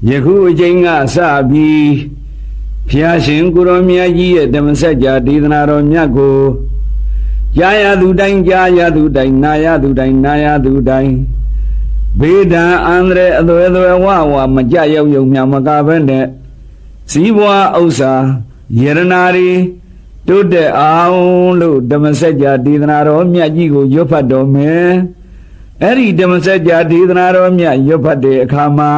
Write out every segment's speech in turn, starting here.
ယခုအချိန်ကစပြီးဘုရားရှင်ကိုရောမြတ်ကြီးရဲ့ဓမ္မစကြာဒေသနာတော်မြတ်ကိုကြားရသူတိုင်းကြားရသူတိုင်းနာရသူတိုင်းနာရသူတိုင်းဘေးဒံအန္တရာယ်အသွယ်သွယ်ဝဝမကြရောက်ယုံမြမကဘဲနဲ့ဇီးဘွားဥစ္စာယရနာတွေတိုးတက်အောင်လို့ဓမ္မစကြာဒေသနာတော်မြတ်ကြီးကိုရွတ်ဖတ်တော်မယ်အဲ့ဒီဓမ္မစကြာဒေသနာတော်မြတ်ရွတ်ဖတ်တဲ့အခါမှာ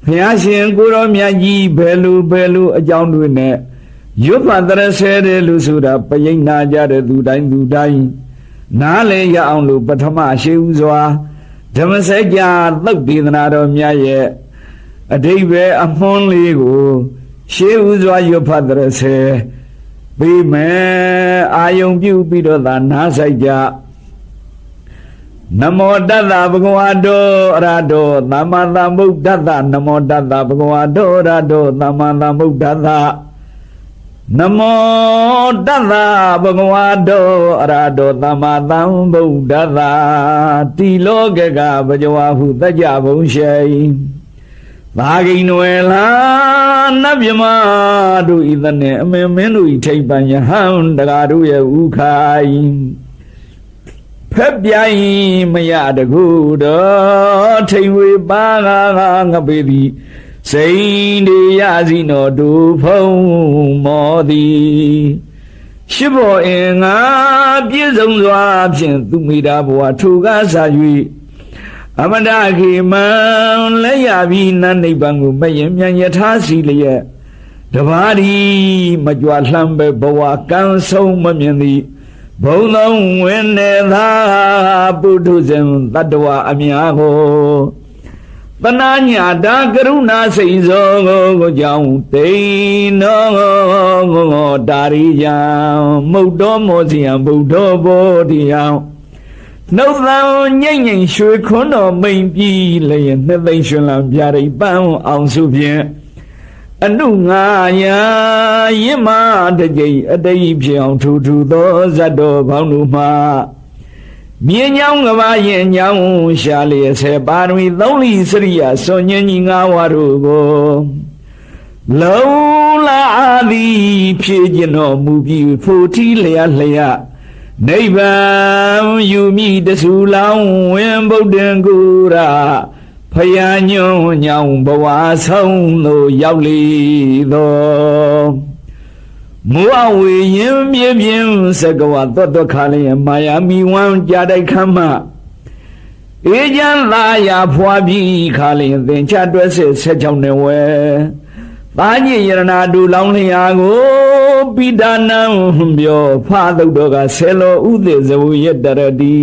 ဘုရားရှင်ကိုရောမြတ်ကြီးဘယ်လိုအကြောင်းတွေနဲ့ရွတ်ဖတ်တဲ့ဆဲတယ်လို့ဆိုတာပရိဋ္ဌာကြတဲ့သူတိုင်းနားလည်ရအောင်လို့ပထမရှိဥစွာဓမ္မစကြာသုတ်ဒေသနာတော်မြတ်ရဲ့အဓိပ္ပာယ်အမွှန်းလေးကိုရှေးဥစွာရွတ်ဖတ်တဲ့ဆဲပြီးမယ်အာယုံပြုပြီးတော့သာနားဆိုင်ကြနမောတတ္တဗုဒ္ဓဝါဒောအရဟတောသမ္မာသမ္ဗုဒ္ဓတ္တနမောတတ္တဗုဒ္ဓဝါဒောအရဟတောသမ္မာသမ္ဗုဒ္ဓတ္တနမောတတ္တဗုဒ္ဓဝါဒောအရဟတောသမ္မာသမ္ဗုဒ္ဓတ္တတိလောကကဘဇဝဟုတကြဘုံရှိသာဂိနွယ်လာနတ်မြမတို့ဤသနဲ့အမင်းမင်းတို့ဤထိပ်ပံယဟန်တကားတို့ရဲ့ဥခိုင်ဖက်ပြိုင်မရတကူတော်ထိန်ဝေပါငါပေသည်စိန်တေရစီနောဒုဖုံမောသည်ရှိဘောအင်ငါပြည့်စုံစွာဖြင့်သူမိတာဘဝထူကားစာ၍အမတခေမံလက်ရပြီးနတ်နိဗ္ဗာန်ကိုမယင်မြန်ယထာစီလျက်တပါးဒီမကြွလှမ်းပဲဘဝကံဆုံးမမြင်သည်ဘုံလုံးဝင်နေသာပုထုဇဉ်တတ္တဝအများကိုတဏှာညာတာကရုဏာစိတ်စောကိုကြောင့်တိန်နောတာရိယံမုတ်တော်မောစီယံဗုဒ္ဓဘောဓိယံနှုတ်သံငိမ့်ငိမ့်ရွှေခွန်းတော်မိန်ပြီးလျက်နှစ်သိမ့်ရွှင်လံပြရိပန်းအောင်စုဖြင့်အနုငါယာရင့်မာတကြိအတိတ်ဖြစ်အောင်ထူထူသောဇတ်တော်ဘောင်းတို့မှာမြင်းညောင်းကဘာရင်ညောင်းရှာလျက်ဆေပါရမီသုံးလီစရိယစွန်ညင်းကြီးငါးဝါတို့ကိုလုံလာသည်ဖြည့်ကျင်တော်မူပြီးဖို့ထီလျက်နိဗ္ဗာန်ယူမိတဆူလောင်းဝင်ဗုဒ္ဓံကူရာဖယားညွန့်ညောင်ဘဝဆုံးသို့ရောက်လေသောမိုးအဝေရင်ပြင်းပြင်းစကဝသောခါလျက်မာယာမီဝမ်းကြတိုက်ခမ်းမှအေးချမ်းသာယာဖွာပြီးခါလျက်သင်္ချတွဲဆက်16နှစ်ဝဲသားညင်ရဏဒူလောင်းလျာကိုပိဒါနံပြောဖာသုတ်တော်ကဆယ်လောဥသေဇဝရတရတိ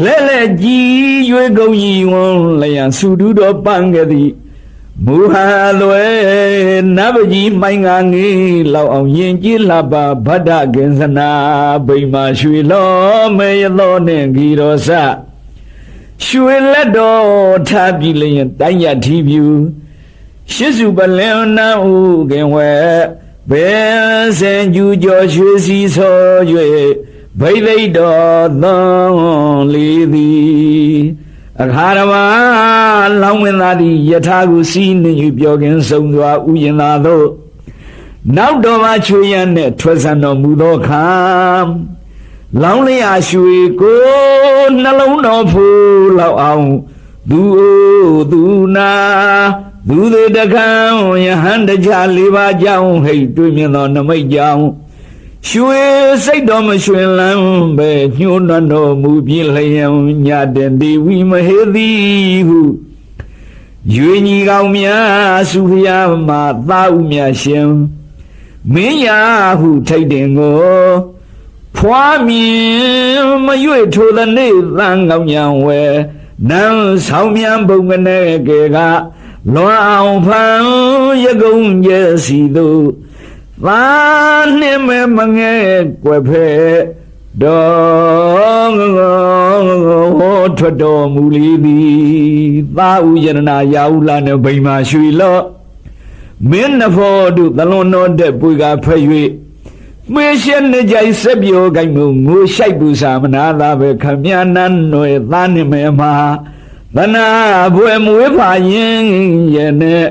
လဲကြည်ရွေကုန်ကြီးဝံလျံစုတူတော်ပန်းခဲ့သည်မူဟာလွယ်နဗကြီးမိုင်းငါငေးလောက်အောင်ယင်ကြည်လှပါဗဒ္ဒကင်္စနာဗိမာရွှေလောမေယသောနှင့်ဂီရောစရွှေလက်တော်ထားပြီးလျင်တိုင်းရထီပြူရှစ်စုပလင်နာဥကင်ဝဲဘယ်စင်ကျူကျော်ရွှေစီဆော၍ဗိသိက်တော်သွန်လေသည်အခါရမလောင်းမင်းသားသည်ယထာကိုစီးနှင့်၍ပြောခင်ဆုံးစွာဥယျင်သာသို့နောက်တော်မှချွေရန်နှင့်ထွက်ဆံတော်မူသောအခါလောင်းလျာရွှေကိုနှလုံးတော်ဖူလောက်အောင်သူနာသူသေးတကံယဟန်တကြလေးပါးကြောင့်ဟိတ်တွေ့မြင်သောနမိတ်ကြောင့်ရွှေစိတ်တော်မရွှင်လန်းပဲညှိုးနှံတော်မူပြီးလျင်ညတဲ့ဒီဝိမဟေသည်ဟုရွေညီကောင်များစုဖျားမှာသာဥမြရှင်မင်းရာဟုထိတ်တင်ကိုဖွားမြင်မရွေထိုသနေ့သံကောင်းညံဝဲနန်းဆောင်မြန်ဘုံကနေကေကလွန်အောင်ဖန်ရကုံကျစီတို့သာနှင့်မဲမငဲကွယ်ဖဲတော်ထွက်တော်မူလေသည်သာဥယရဏရာဟုလာနှင့်ဗိမာရွှေလော့မင်းနဖောတို့သလွန်တော်တဲ့ပွေကဖဲ့၍မေရှင်းနေကြိုက်ဆက်ပြောကိုင်းမှုငိုရှိုက်ပူစာမနာသာပဲခမည်းနန်းွယ်သားနှင့်မဲမှာ သနာဘွယ်မွေးဖာရင်ရဲ့နဲ့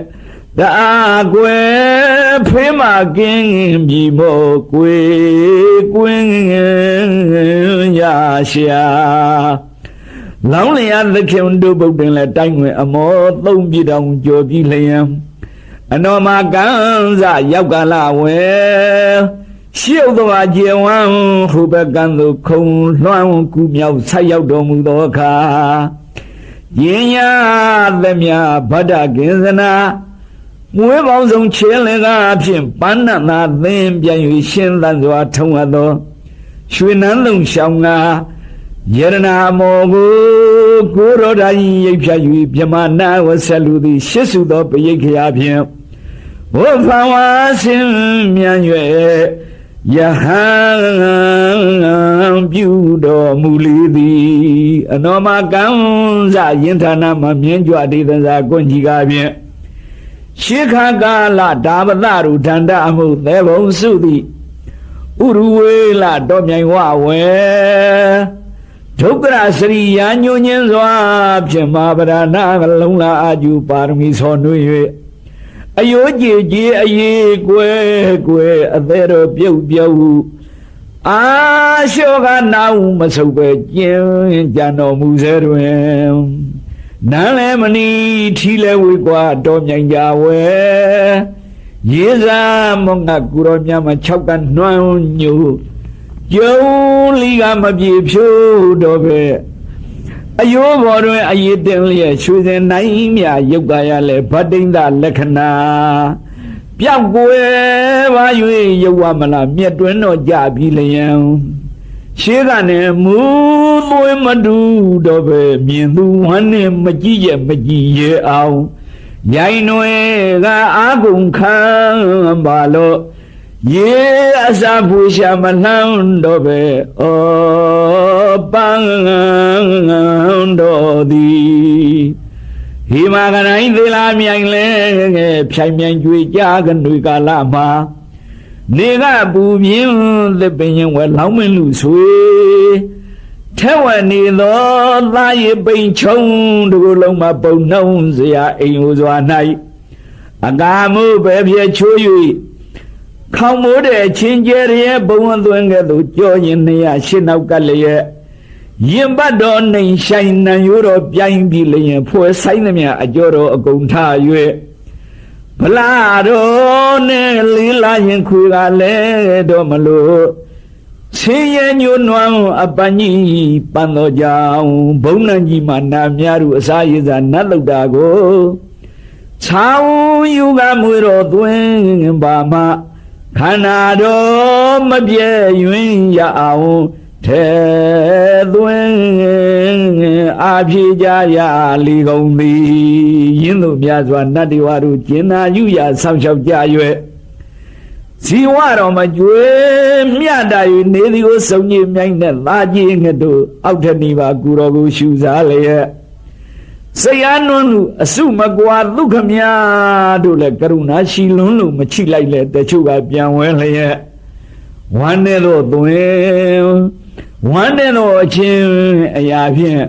တအားကွယ်ဖေးမကင်းပြီမို့ကွယ်ကွင်းရရှာလောင်းလျာသခင်တို့ဗုဒ္ဓင်လဲတိုင်းဝင်အမောသုံးပြတောင်ကြော်ပြီးလျံအနော်မကန်းစရောက်ကလာဝဲရှေ့သွားကျေဝမ်းဟိုဘက်ကန်းသို့ခုံလွှမ်းကူမြောက်ဆက်ရောက်တော်မူသောအခါရင်ညာသမျှဗဒ္ဒကိစ္စနာမွေးပေါင်းဆုံးချင်းလင်ကအဖြစ်ပန်းနတ်သာသင်ပြန်၍ရှင်းသန်စွာထုံအပ်သောရွှေနန်းလုံးရှောင်းကယရနာမောကိုကိုရောဓာကြီးရိပ်ဖြတ်၍မြမနာဝဆက်လူသည်ရှစ်စုသောပရိတ်ခရာဖြင့်ဝဖန်ဝါဆင်းမြန်၍ယဟန်ပြုတော်မူလေသည်အနောမကံစယင်ဌာနမှာမြင်းကြွဒေသစာကွန်ကြီးကားဖြင့်ရှေခကာလဒါပသရုဒန္တအမှုသေဘုံစုသည်ဥရဝေလတော်မြိုင်ဝဝဲဒုက္ခရစရိယာညွညင်းစွာဖြင့်မာပရဏလုံးလာအာကျူပါရမီဆောနှွေ၍အယိုးကြည်ကြည်အေးကွယ်ကွယ်အသေးတော်ပြုတ်ပြုတ်အာလျှောကနာဟုမဆုပ်ပဲကျင်းကြံတော်မူစေတွင်နန်းလဲမနီထီလဲဝေကွာတော်မြိုင်ကြဝဲရေစာမောငါကူတော်မြတ်မှာ6ကန်နှွမ်းညိုကျုံလီကမပြေဖြိုးတော်ပဲအယိုးဘော်တွင်အရေးတင်လျက်ရွှေစင်နိုင်မြရုပ်ကာရလဲဗတ္တိန္ဒလက္ခဏာပြောက်ကွယ်ပါ၍ရုပ်ဝမလားမြက်တွင်တော့ကြပြီလျံရှေးကနေမူသွေးမတူတော့ပဲမြင်သူဝမ်းနဲ့မကြည့်ရဲ့မကြည့်ရဲ့အောင်ရိုင်းွယ်ကအာကုန်ခံပါလို့ရေအစာဖူရှာမလှမ်းတော့ပဲဩပန်းတော်သည်ဒီမှာကတိုင်းသေးလားမြိုင်လဲဖြိုင်မြိုင်ကြွေကြကနွေကာလမှာနေကပူပြင်းသပင်ရင်ဝဲလောင်းမင်းလူဆွေထဲဝနေသောသားရပိန်ချုံတကူလုံးမှာပုံနှုံးစရာအိမ်ဟိုစွာ၌အကာမှုပဲဖြစ်ချိုး၍ခေါင်မိုးတဲ့ချင်းကျဲရဲ့ဘုံသွင်းကဲ့သို့ကြောရင်208နောက်ကလျက်ရင်ပတ်တော်နှိမ်ဆိုင်နံရိုးတော်ပြိုင်ပြီးလျင်ဖွဲဆိုင်သမျှအကျော်တော်အကုန်ထ၍ဗလာတော်နဲ့လေးလာရင်ခွေကလည်းတော့မလို့ဆင်းရဲညှိုးနွမ်းအပန်းကြီးပန်းတော်ကြောင့်ဘုံနှံကြီးမှာနာများသူအစာရည်စာနတ်လောက်တာကိုချောင်းယူကမွေတော်သွင်းပါမှခန္ဓာတော်မပြည့်ယွင်းရအောင်ထဲသွင်းအာဖြေကြရလီကုန်သည်ယင်းတို့များစွာနတ်တေဝတို့ကျင်နာယူရဆောင်းလျှောက်ကြ၍ဇီဝတော်မကျွေမြတ်တာ၍နေသည်ကိုစုံကြီးမြိုင်နဲ့သာကြီးငှက်တို့အောက်ထဏီပါကူတော်ကိုရှူစားလျက်စိတ်အားနွမ်းမှုအစုမကွာဒုက္ခများတို့လည်းကရုဏာရှိလွန်းလို့မချိလိုက်လေတချို့ကပြန်ဝဲလျက်ဝမ်းနဲ့တော့သွင်းဝမ်းနဲ့တော့အချင်းအရာဖြင့်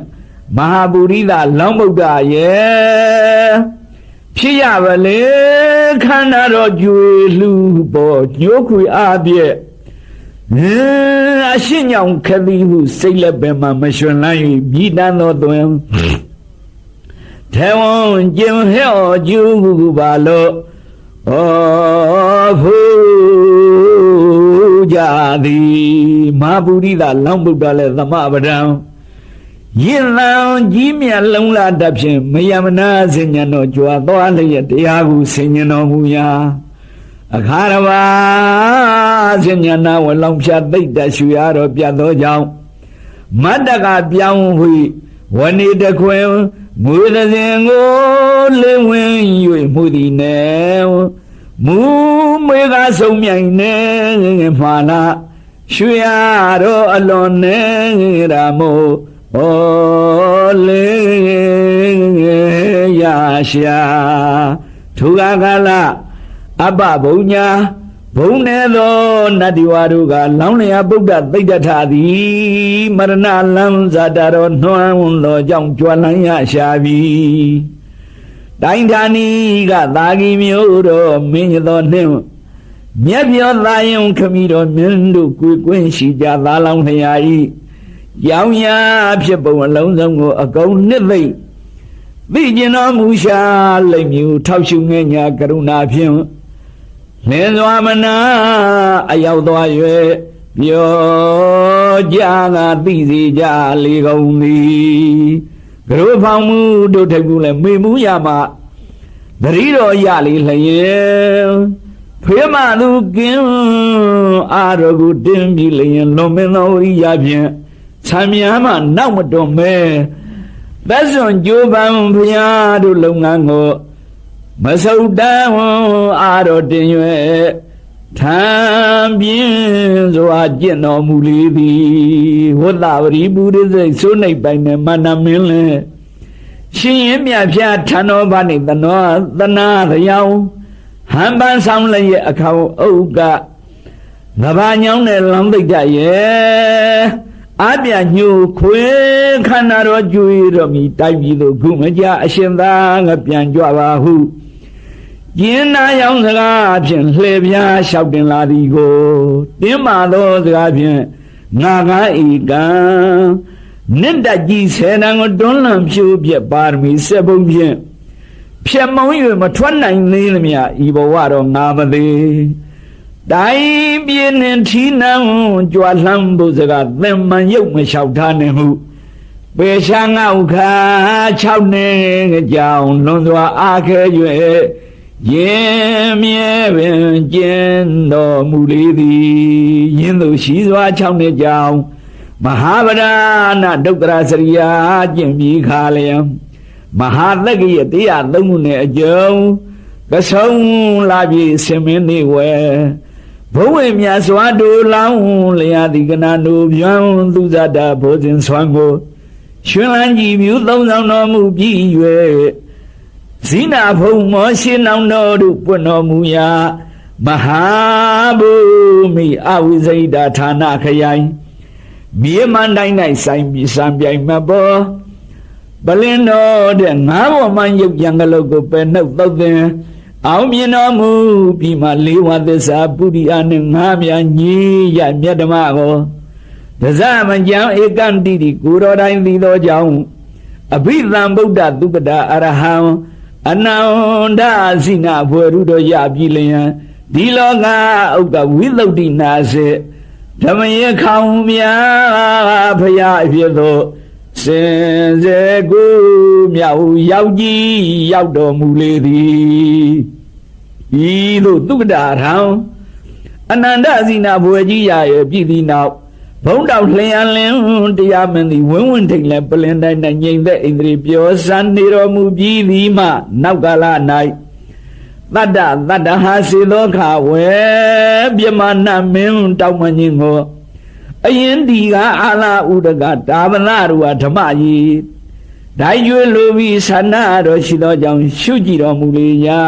မဟာပုရိသလောင်းဗုဒ္ဓရဲ့ဖြစ်ရပါလေခန္ဓာတော်ကြွေလှူပေါ်ညှိုးခွေအားဖြင့်အရှင်းကြောင့်ခသည်ဟုစိတ်လက်ပဲမှမရွှင်လန်း၍မြည်တမ်းတော်သွင်းထဲဝံကျင်ဟဲ့ောကျူးပါလို့ဩဖူးကြသည်မဟာပုရိသလောင်းဗုဒ္ဓလည်းသမဗဒံရင်လံကြီးမြတ်လုံးလာတတ်ဖြင့်မယမနာစဉ္ညာတော်ကြွားသွားလျက်တရားကိုဆင်ញင်တော်မူရာအခါရပါစဉ္ညာနာဝလောင်ဖြတ်သိတ်တရှူရတော်ပြတ်သောကြောင့်မတ္တကပြောင်းဝိဝနေတခွင်မူသစဉ်ကိုလင်းဝင်၍မှုသည်နဲ့မူမေကဆုံးမြိုင်နေမှာလားရွှေရတော်အလွန်နေရာမို့ဩလေရရှာထုကကလအပဘုံညာ ဘုံနေသောနတ္တိဝါတို့ကလောင်းလျာဗုဒ္ဓသိတ္တထသည်မရဏလံဇာတတော်နှွမ်းသောကြောင့်ကြွလန်းရရှာပြီတိုင်းဌာနီကသာဂီမျိုးတော်မင်းသောနှင့်မြတ်ပြောသာယုံခမီတော်မြင်းတို့ကိုယ်ကွင်းရှိကြသာလောင်းလျာဤရောင်ရဖြစ်ပုံအလုံးစုံကိုအကုန်နှစ်သိမ့်သိကျင်တော်မူရှာလိမ့်မြူထောက်ရှုငယ်ညာကရုဏာဖြင့်လင်းစွာမနာအရောက်သွား၍ပြောကြသာသိစေကြလေကုန်သည်ကရုဖောင်မှုတို့ထိုက်ဘူးလဲမေမှုရမှာသတိတော်ရလေလျင်ဖေးမသူကင်းအာရဂုတင်းပြီလျင်လွန်မင်းသောဝိရိယဖြင့်ဆံမြန်းမှနောက်မတွန်မဲသက်စွန်ကြိုးပမ်းဘုရားတို့လုပ်ငန်းကိုမဆုတ်တမ်းအာတော်တင်၍ထံပြင်းစွာကျင့်တော်မူလေသည်ဝတ္တဝရိပုရိသေစိုးနိပိုင်နဲ့မန္တမင်းလဲရှင်ရင်မြတ်ဖျားထံတော်ဘာနေသနာတရားဟံပန်းဆောင်လည်းရဲ့အခေါဥက္ကငဘာညောင်းနဲ့လောင်းသိတ္တရဲ့အပြညှို့ခွေခန္ဓာတော်ကျွေတော်မီတိုက်ပြီးသို့ခုမကြအရှင်သာငါပြန်ကြွပါဟုကျင်းနာရောင်စကားဖြင့်လှည့်ပြားလျှောက်တင်လာသည်ကိုတင်းမာသောစကားဖြင့်ငါကားဤကံနိတ္တကြီးဆယ်တန်ကိုတွန်းလှန်ဖြိုးပြပါရမီစက်ပုံဖြင့်ဖြတ်မောင်း၍မထွက်နိုင်သေးသမျှဤဘဝတော့ငါမသေးတိုင်းပြင်းနှင်ထီးနှံကြွားလှမ်းဖို့စကားသင်မှန်ရုပ်မလျှောက်ထားနိုင်မှုပေရှာငေါခါ6နှစ်ကြောင်လွန်စွာအားခဲ၍ရင်မြဲပင်ကျင်းတော်မူလေသည်ယင်းသို့ရှိစွာ6နှစ်ကြောင်မဟာဗရာဏဒုက္ခရာစရိယာကျင့်ပြီးခါလျံမဟာသက္ကရဲ့တရားသုံးခုနဲ့အကျုံကဆုံးလာပြီဆင်မင်းနေဝဲဘုံဝင်မြတ်စွာတို့လောင်းလျာတိကနာတို့ဗျံသူဇာတာဘောဇင်ဆွမ်းကိုရှင်လန်းကြည်မြူသုံးဆောင်တော်မူပြီး၍ဇိနာဖုံမောရှင်နောင်တော်တို့ပွင့်တော်မူရာမဟာဗုမိအဝိဇိတာဌာနခရိုင်မြေမန်တိုင်း၌ဆိုင်ပြီးစံပြိုင်မပေါ်ပလင်းတော်တဲ့ငါးပေါ်မှရုပ်ကြံကလေးကိုပဲနှုတ်သုတ်သင်အောင်မြင်တော်မူပြီးမှလေးဝသစ္စာပုရိယနှင့်ငါးမြညီရမြတ်ဓမ္မကိုဒဇမကြံဧကန္တိတိကိုတော်တိုင်းသိသောကြောင့်အဘိဓမ္ဗုဒ္ဓသုပဒအရဟံအနန္တဇိနာဘွယ်ရုတော်ရပြီလျင်ဒီလောကဥက္ကဝိသုဒ္ဓိနာစေဓမ္မယခေါင်မြာဖရာအဖြစ်သို့စင်စေကိုမြောက်ရောက်ကြီးရောက်တော်မူလေသည်ဤသို့သုက္ကတာထံအနန္တဇိနာဘွယ်ကြီးရရဲ့ပြည်သည်နောက်ဘုံတော်လျံလင်းတရားမင်းသည်ဝင်းဝင်းထိတ်လဲပလင်တိုင်း၌ငြိမ်သက်ဣန္ဒြေပြောစံနေတော်မူပြီးသည်မှနောက်ကာလ၌တတ္တဟာစေသောခဝေပြမနာမင်းတောက်မင်းခြင်းကိုအရင်ဒီကအာလာဥဒကဒါဗနာရူဟာဓမ္မကြီးဒိုင်ကျွေးလိုပြီးဆန္ဒတော်ရှိသောကြောင့်ရှုကြည်တော်မူလေရာ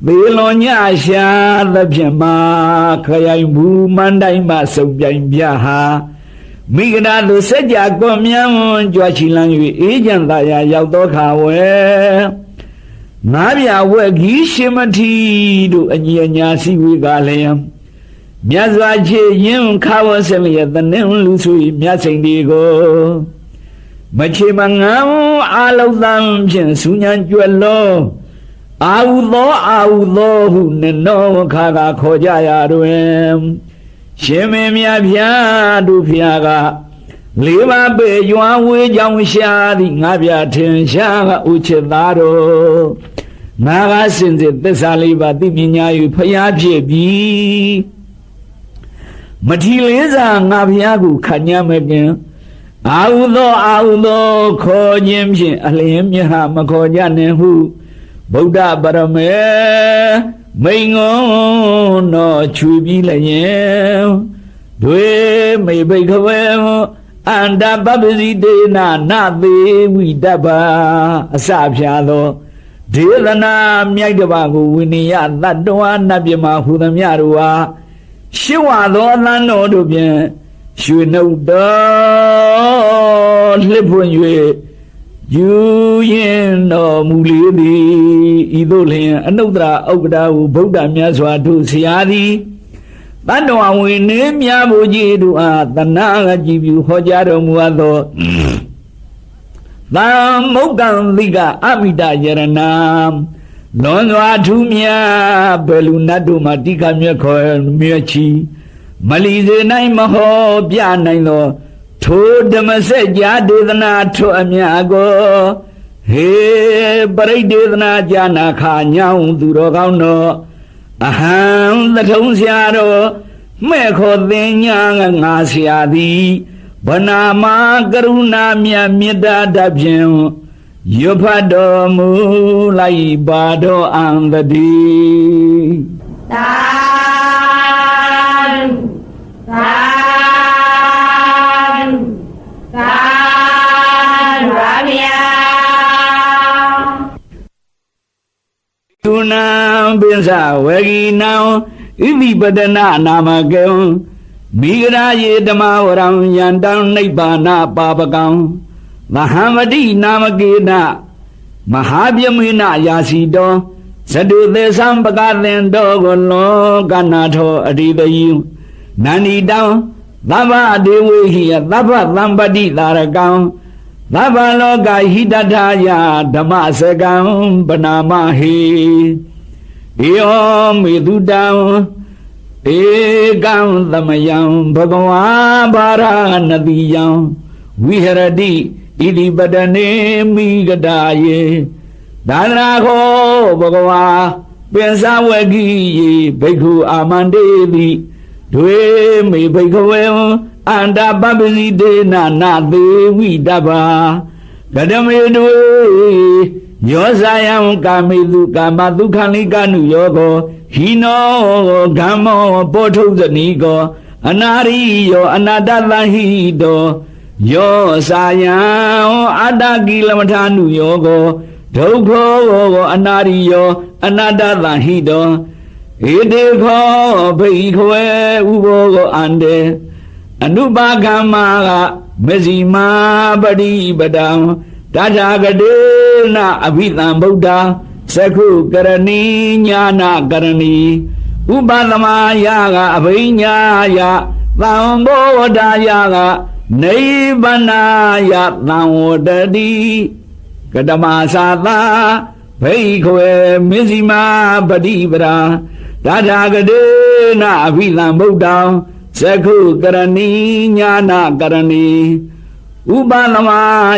သေလွန်ညရှာသဖြင့်မှာခရိုင်ဘူးမန်တိုင်းမှစုံပြိုင်ပြဟာမိဂနာသူစัจ जा ကွန်မြန်းကြွားချီလန်း၍အေးချမ်းသာရာရောက်သောခါဝဲငါးပြဝက်ကြီးရှင်မထီတို့အညီအညာစီဝေကလည်းမြတ်စွာချေရင်ခါဝဆလျက်တနင်လူဆို၏မြတ်စိန်ဒီကိုမချေမငန်းအာလုံသံဖြင့်စူညံကြွယ်လုံးအာဟုသောဟုနဲ့နောခါကခေါ်ကြရတွင်ရှင်မင်းမြတ်ဖျားတို့ဖျားကလေးပါးပေရွာဝေးကြောင်ရှာသည်ငါပြထင်ရှားကဥချစ်သားတို့ငါကစင်စစ်သစ္စာလေးပါးသိပညာ၍ဖျားဖြစ်ပြီးမထီလေးစားငါဖျားကိုခညံမကင်အာဟုသောခေါ်ခြင်းဖြင့်အလျင်မြဟမခေါ်ကြနှင့်ဟုဗုဒ္ဓပရမေမိန်ငုံတော်ချွေပြီးလျင်တွေမေဘိခဝေအန္တပပစီတေနနသေဝိတ္တပါအစဖြာသော ဒေသနာမြိုက်တပါကိုဝိနည်းယသတ္တဝါနတ်ပြမဟူသမျှတို့ဟာရှင်းဝသောအသံတော်တို့ဖြင့်ရွှေနှုတ်တော်လှစ်ဖွင့်၍ယူရင်တော်မူလေသည်ဤသို့လျှင်အနုတ္တရာဥက္ကဋ္ဌဟုဗုဒ္ဓမြတ်စွာတို့ဆရာသည်တတ္တဝဝိနည်းများဖို့ကြီးတို့အားတဏှာကကြည်ပြုဟောကြားတော်မူအပ်သောသမုဂ္ဂံလိကအမိတယရဏံလွန်စွာထူးမြတ်ဘယ်လူနတ်တို့မှတိခမြတ်ခေါ်မြတ်ချီမလီစေနိုင်မဟောပြနိုင်သောထိုဓမ္မစကြာဒေသနာထိုအမြတ်ကိုဟေပရိဒေသနာကြာနာခာညောင်းသူတော်ကောင်းတော်အဟံသထုံဆရာတော်မဲ့ခေါ်သင်ညာငါဆရာသည်ဗနာမကရုဏာမြတ်မေတ္တာတဖြင့်ရွတ်ဖတ်တော်မူလိုက်ပါတော်အံတည်းသာသာသာရမြာသူနာပိစဝေဂိနံဣတိပဒနာနာမကေမိဂရာယေဓမ္မဝရံယန္တံနိဗ္ဗာနပါပကံမဟာမတိနာမကေနမဟာပြမေနယာစီတောဇတုသေသံပကသင်တောကိုလောကနာထောအရိတယိနန္ဒီတံသဗ္ဗဒေဝေဟိယသဗ္ဗသံပတိသာရကံသဗ္ဗလောကဟိတထာယဓမ္မစကံပနာမဟိဧယောမေတုတံဧကံသမယံဘဂဝါဘာရဏတိယံဝိဟရတိဣတိပတနေမိဂဒါယေသာသနာခောဘဂဝါပင်စဝဂိယေဘိက္ခုအာမန္တေတိဒွေမေဘိက္ခဝေအန္တပပ္ပစီတေနနာသေးဝိတဗ္ဗာကတမေဒွေယောဇာယံကာမေတုကာမဒုက္ခလိကနုယောကောဟိနောဂမ္မောပောထုဇနီကောအနာရိယောအနာတသဟိတောယောစာယံအတ္တကိလမထာနုယောကောဒုက္ခောအနာရိယောအနာတသဟိတောဧတေခောဘိခဝေဥဘောကောအန္တေအနုပါကမ္မာကမဇ္ဈိမာပတိပဒံတထာဂတေနအဘိသံဗုဒ္ဓသကုကရဏီညာနာကရဏီဥပသမယာကအဘိညာယသံဘောဓာယကနိဗ္ဗာနာယသံဝတတိကတမသာသာဘိခဝေမဇ္ဈိမာပတိပဒံတထာဂတေနအဘိသံဗုဒ္ဓံသကုကရဏီညာနာကရဏီဥပသမ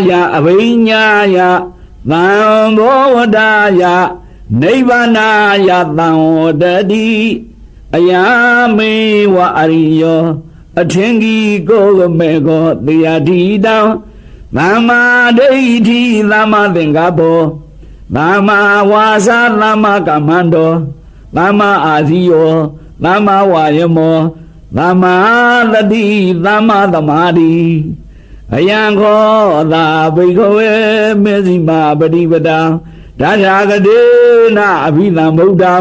ယအဘိညာယသံဘောဝဒာယနိဗ္ဗာနာယသံဝတတိအယမေဝအရိယောအထင်ကြီးကိုမေကောတေယတိတံသမ္မာဒိဋ္ဌိသမ္မာသင်္ကပ္ပောသမ္မာဝါစာသမ္မာကမ္မန္တောသမ္မာအာဇီယောသမ္မာဝါယမောသမ္မာသတိသမ္မာသမာဓိအယံခောသာဘိခဝေမေဇိမာပฏิပဒံတထာဂတေနအဘိသံဗုဒ္ဓံ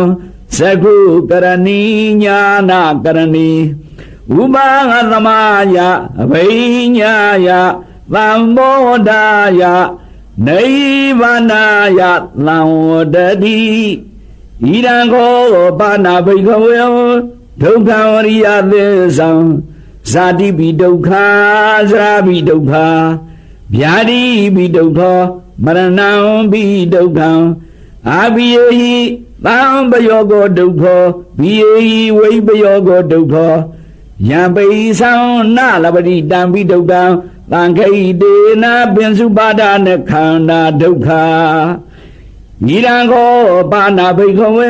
သကုကရဏီညာနာကရဏီဥပါငသမယအဘိညာယသံဘောဓာယနိဗ္ဗာနာယသံဝတတိဣရံခောပါဏဘိခဝေဒုက္ခဝရိယသစ္ဆံဇာတိပိဒုက္ခဇရာပိဒုက္ခဗျာတိပိဒုက္ခမရဏံပိဒုက္ခံအာဘိယေဟိသံပယောကောဒုက္ခဘိယေဟိဝိပယောကောဒုက္ခယံပိသံနာလပတိတံပိဒုက္ခံသံခိတေနပင်စုပါဒနခန္ဓာဒုက္ခဤရန်ခောပါဏဘိခဝေ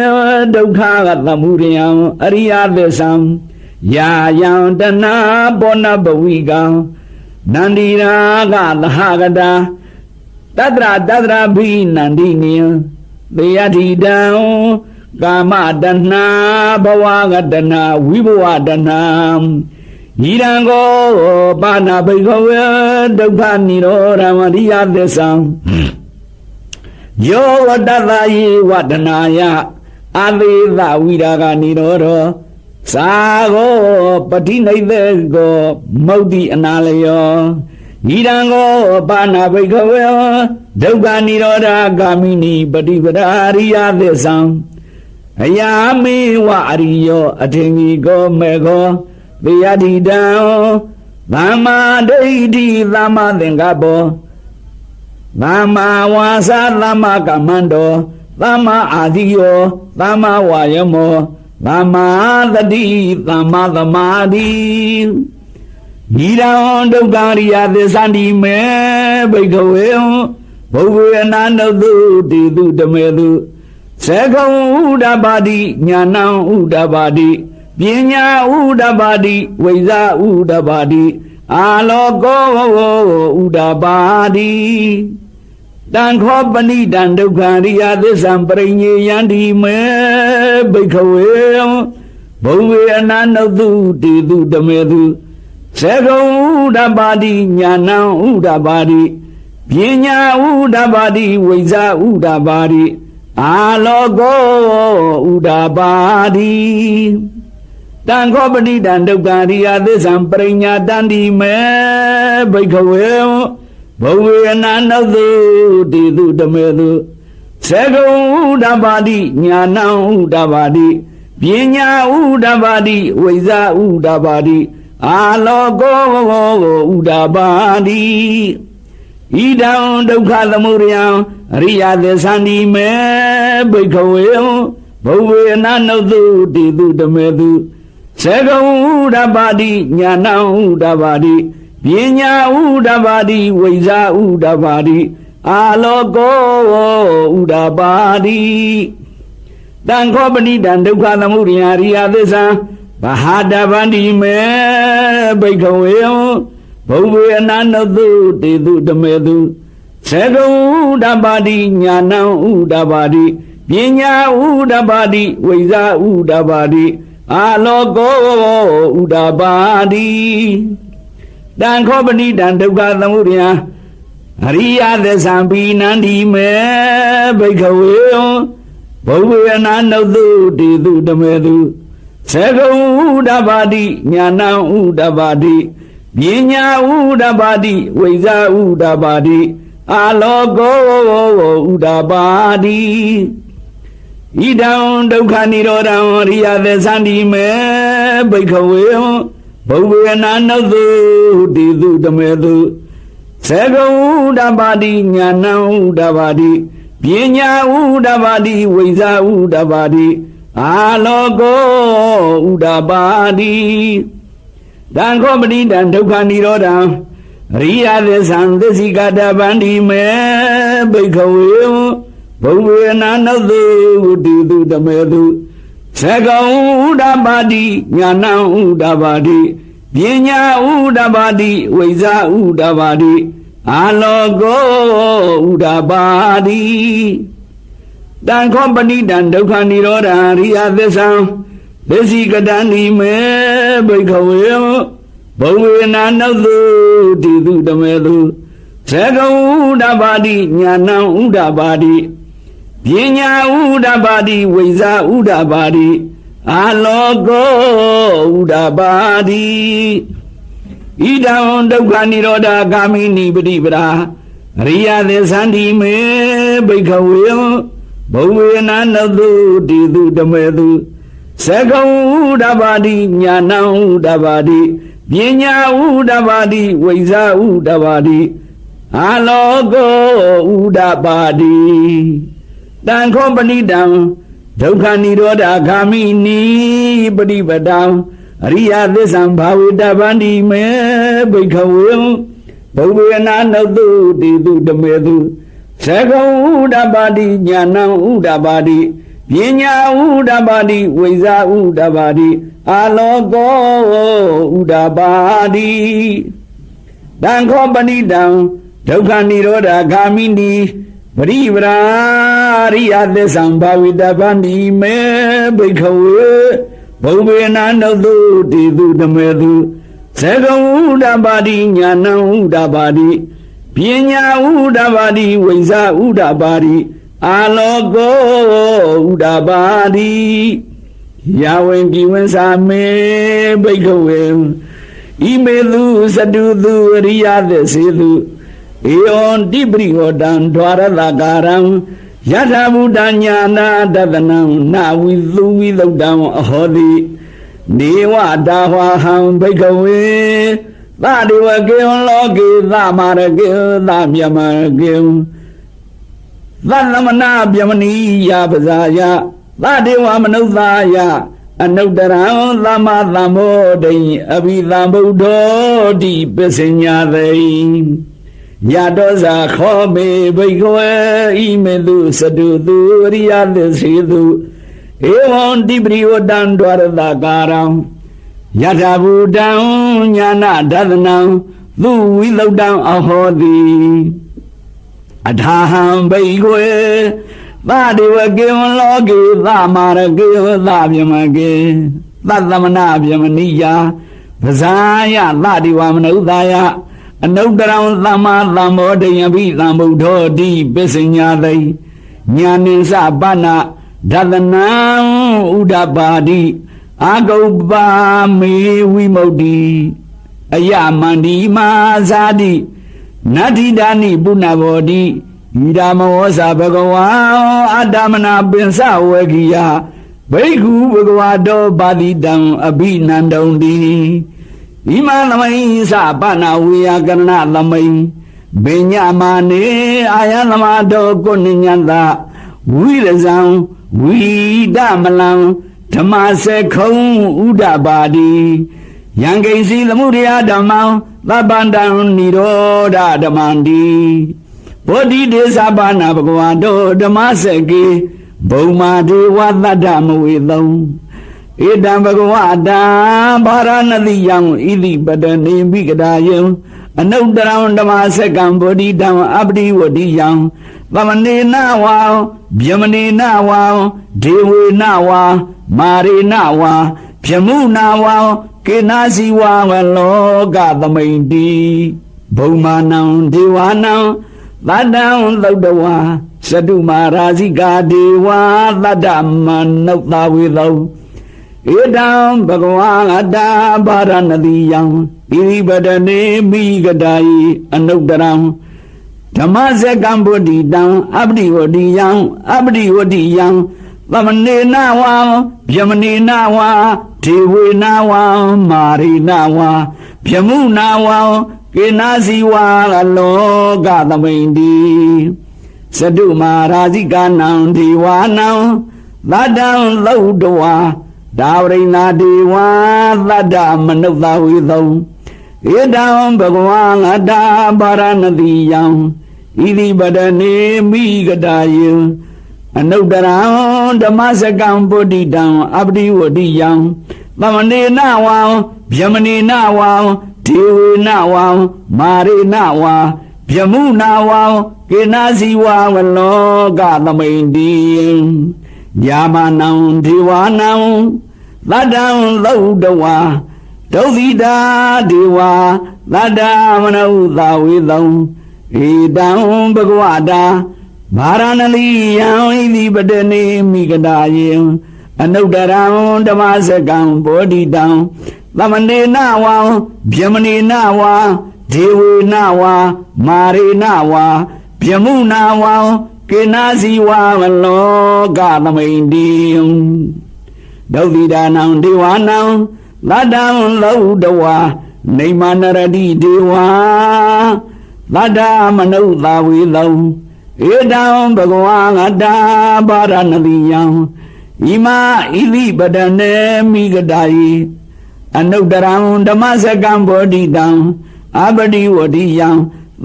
ဒုက္ခကသမုဒယံအရိယသစ္ဆံယာယံတနာဘောနဘဝိကံနန္ဒီရာကသဟကတာတတရာဘိနန္ဒီနိယသေယတိတံကာမတဏဘဝကတနာဝိဘဝတနာဤရန်ကိုပါဏဘိခဝေဒုက္ခនិရောဓမရိယသစ္ဆံ ယောဝတ္တသာယေဝဒနာယအသေးသဝိရာဂနိရောဓသာဂောပတိနိသေကောမௌတိအနာလယောဤတံကိုပါဏဘိကဝေဒုက္ခနိရောဓဂာမိနိပฏิပဒါရိယသစ္ဆံအယာမေဝအရိယောအထင်ကြီးကိုမေကောသေယတိတံသမ္မာဒိဋ္ဌိသမ္မာသင်္ကပ္ပောသမ္မာဝါစာသမ္မာကမ္မန္တောသမ္မာအာတိယောသမ္မာဝါယမောသမ္မာသတိသမ္မာသမာဓိဤတံဒုက္ခရိယသစ္စာတိမေဘိကဝေဘုဗ္ဗေအနန္တုတိတုဓမေတုသေကုံဥဒ္ဓပါတိညာဏံဥဒ္ဓပါတိပညာဥဒ္ဓပါတိဝိဇ္ဇာဥဒ္ဓပါတိအာလောကောဥဒ္ဓပါတိတံခောပဏိတံဒုက္ခရိယသစ္စာပရိညေယန္တိမေဘိကဝေဘုံဝေအနန္တုတိတုဓမေတုသေကုံဥဒ္ဓပါတိညာဏံဥဒ္ဓပါတိပညာဥဒ္ဓပါတိဝိဇ္ဇာဥဒ္ဓပါတိအာလောကောဥဒ္ဓပါတိတံခောပဏိတံဒုက္ခရိယသစ္စာပရိညာတန္တိမေဘိကဝေဘုံဝေအနန္တုတိတုဓမေတုသေကုံဥဒ္ဓပါတိညာဏံဥဒ္ဓပါတိပညာဥဒ္ဓပါတိဝိဇ္ဇာဥဒ္ဓပါတိအာလောကောဥဒ္ဓပါတိဣဒံဒုက္ခသမုဒယံအရိယသစ္စာနိမေဘိကဝေဘုံဝေအနန္တုတိတုဓမေတုသေကုံဥဒ္ဓပါတိညာဏံဥဒ္ဓပါတိပညာဥဒ္ဓပါတိဝိဇ္ဇာဥဒ္ဓပါတိအာလောကောဥဒ္ဓပါတိတံခောပဏိတံဒုက္ခသမုဒယံအရိယသစ္စာဗဟာတဗန္တိမေဘိကဝေဘုံဝေအနန္တုတိတုဓမေတုသေကုံဥဒ္ဓပါတိညာဏံဥဒ္ဓပါတိပညာဥဒ္ဓပါတိဝိဇ္ဇာဥဒ္ဓပါတိအာလောကောဥဒ္ဓပါတိတံခောပဏိတံဒုက္ခသမုဒယံအရိယသစ္စာပိနန္တိမေဘိကဝေဘုံဝေအနန္တုတိတုဓမေတုသေကုံဥဒ္ဓပါတိညာဏံဥဒ္ဓပါတိပညာဥဒ္ဓပါတိဝိဇ္ဇာဥဒ္ဓပါတိအာလောကောဥဒ္ဓပါတိဣဒံဒုက္ခនិရောဓံအရိယသစ္စာတိမေဘိကဝေဘုံဝေအနန္တုတိတုဓမေတုသေကုံဥဒ္ဓပါတိညာဏံဥဒ္ဓပါတိပညာဥဒ္ဓပါတိဝိဇ္ဇာဥဒ္ဓပါတိအာလောကောဥဒ္ဓပါတိတံခောပဏိတံဒုက္ခនិရောဓံအရိယသစ္စာသစ္စိကတဗန္တိမေဘိကဝေဘုံဝေအနန္တုတိတုဓမေတုသေကုံဥဒ္ဓပါတိညာဏံဥဒ္ဓပါတိပညာဥဒ္ဓပါတိဝိဇ္ဇာဥဒ္ဓပါတိအာလောကောဥဒ္ဓပါတိတံခောပဏိတံဒုက္ခនិရောဓံအရိယသစ္စာသစ္စိကတန္တိမေဘိကဝေဘုံဝေအနန္တုတိတုဓမေတုသေကုံဥဒ္ဓပါတိညာဏံဥဒ္ဓပါတိပညာဥဒ္ဓပါတိဝိဇ္ဇာဥဒ္ဓပါတိအာလောကောဥဒ္ဓပါတိဣဒံဒုက္ခនិရောဓဂာမိနိပฏิပဒါအရိယသစ္စာတိမေဘိကဝေဘုံဝေအနန္တုတိတုဓမေတုသေကုံဥဒ္ဓပါတိညာဏံဥဒ္ဓပါတိပညာဥဒ္ဓပါတိဝိဇ္ဇာဥဒ္ဓပါတိအာလောကောဥဒ္ဓပါတိတံခောပဏိတံဒုက္ခនិရောဓဂာမိနိပฏิပဒံအရိယသစ္စာဘာဝေတဗန္တိမေဘိကဝေဘုံဝေအနန္တုတိတုဓမေတုသေကုံဥဒ္ဓပါတိညာဏံဥဒ္ဓပါတိပညာဥဒ္ဓပါတိဝိဇ္ဇာဥဒ္ဓပါတိအာလောကောဥဒ္ဓပါတိတံခောပဏိတံဒုက္ခនិရောဓဂာမိနိပရိပရာရိယသစ္စာဘာဝိတဗန္တိမေဘိကဝေဘုံဝေအနန္တုတိတုဓမေတုသေကုံဥဒ္ဓပါတိညာဏံဥဒ္ဓပါတိပညာဥဒ္ဓပါတိဝိဇ္ဇာဥဒ္ဓပါတိ အာလောကောဥဒ္ဒပါတိယဝံကိဝံသာမေဘိက္ခဝေဣမေသူသတုသူအရိယသစေသူဧဝံတိပရိဟောတံဒွါရတကာရံယထဗုဒ္ဓညာနာတတနံနာဝိသုဝိသုဒ္ဓံအဟောတိနေဝတာဟောဟံဘိက္ခဝေသတိဝကေဝလောကေသမရကေသမြမကေသသမနာဗျမနိယပဇာယသတေဝမနုဿာယအနုတ္တရံသမသမောဒိအဘိသံဗုဒ္ဓောတိပစ္စညာသိယတောဇာခောမေဘိက္ခဝေဣမေတုသတုသူအရိယသစ္စေတုဧဝံတိပရိဝတံဒွါရတကာရံယထဗုဒ္ဓံညာနာဒသနံသူဝိသုဒ္ဓံအဟောတိအထာဟံဘိက္ခဝေသတိဝကေဝလောကေသမရကေသဗျမကေသသမနာဗျမနိယပဇာယသတိဝမနုဿာယအနုတ္တရံသမ္မာသမ္မောဒိယပိသံဗုဒ္ဓောတိပစ္စညာသိညာနိသပနဒသနံဥဒ္ဒပါတိအာဂုပ္ပါမေဝိမု ക്തി အယမန္တိမာဇာတိနတ္ထိဒာနိပုဏ္ဏဘောတိဣဒာမောဇာဘဂဝါအတ္တမနာပင်စဝေကိယဘိက္ခုဘဂဝါတောပါတိတံအဘိနန္တုံတိဣမသမိသပနာဝေယကရဏသမိဘိညမာနေအာယသမတောကုဏ္ညန္တဝိရဇံဝိဒမလံဓမ္မစေခုံဥဒ္ဒပါတိယံကိစီသမှုရိယဓမ္မံသဗ္ဗန္တံနိရောဓဓမ္မန္တိဘောဓိတေသဗ္ဗနာဘဂဝါတောဓမ္မစေကေဘုံမာဒေဝသတ္တမဝေသုံဧတံဘဂဝတံဘာရဏတိယံဣတိပတနေမိကဒါယံအနုတ္တရံဓမ္မစကံဗောဓိတံအပတိဝတိယံသမနေနဝါဗျမနေနဝါဒေဝေနဝါမာရေနဝါဗျမုနာဝါကေနာစီဝါဝလောကသမိန်တိဘုံမာနံဒေဝနံသတ္တံသုတ္တဝါသတုမာရာဇိကာဒေဝါသတ္တမနုဿာဝေသောဧတံဘဂဝါအတ္တဘာရဏတိယံဣရိပတနေမိဂဒာယိအနုတ္တရံဓမ္မစကံဗုဒ္ဓိတံအပတိဝတိယံအပတိဝတိယံသမနေနဝါဗျမနေနဝါဒေဝေနဝါမာရိနဝါဗျမုနာဝါကေနာစီဝါလောကသမိန်တိသတုမာရာဇိကာနံဒေဝနံသတ္တံသုတ္တဝါဒါဝရိနာဒေဝသတ္တမနုဿာဝေသုံဧတံဘဂဝါအတ္တဘာရဏတိယံဣတိပတနေမိဂဒါယံအနုတ္တရံဓမ္မစကံဗုဒ္ဓိတံအပတိဝတိယံသမနေနဝါဗျမနေနဝါဒေဝေနဝါမာရေနဝါဗျမုနာဝါကေနာစီဝါဝလောကသမိန်တိယာမနံဒေဝနံသတ္တံသုတ္တဝါဒုသိတာဒေဝါသတ္တမနုဿာဝေသုံဧတံဘဂဝတာဘာရဏလိယံဣတိပတနေမိဂဒါယံအနုတ္တရံဓမ္မစကံဘောဓိတံသမနေနဝါဗျမနေနဝါဒေဝေနဝါမာရေနဝါဗျမုနာဝါကေနာစီဝါလောကသမိန်တိဒုတိဒါနံဒေဝနံသတ္တံသုတ္တဝါနေမနရတိဒေဝါသတ္တမနုဿာဝေသုံဧတံဘဂဝါအတ္တဘာရဏတိယံဣမဣတိပတနေမိဂဒါယိအနုတ္တရံဓမ္မစကံဗောဓိတံအပတိဝတိယံ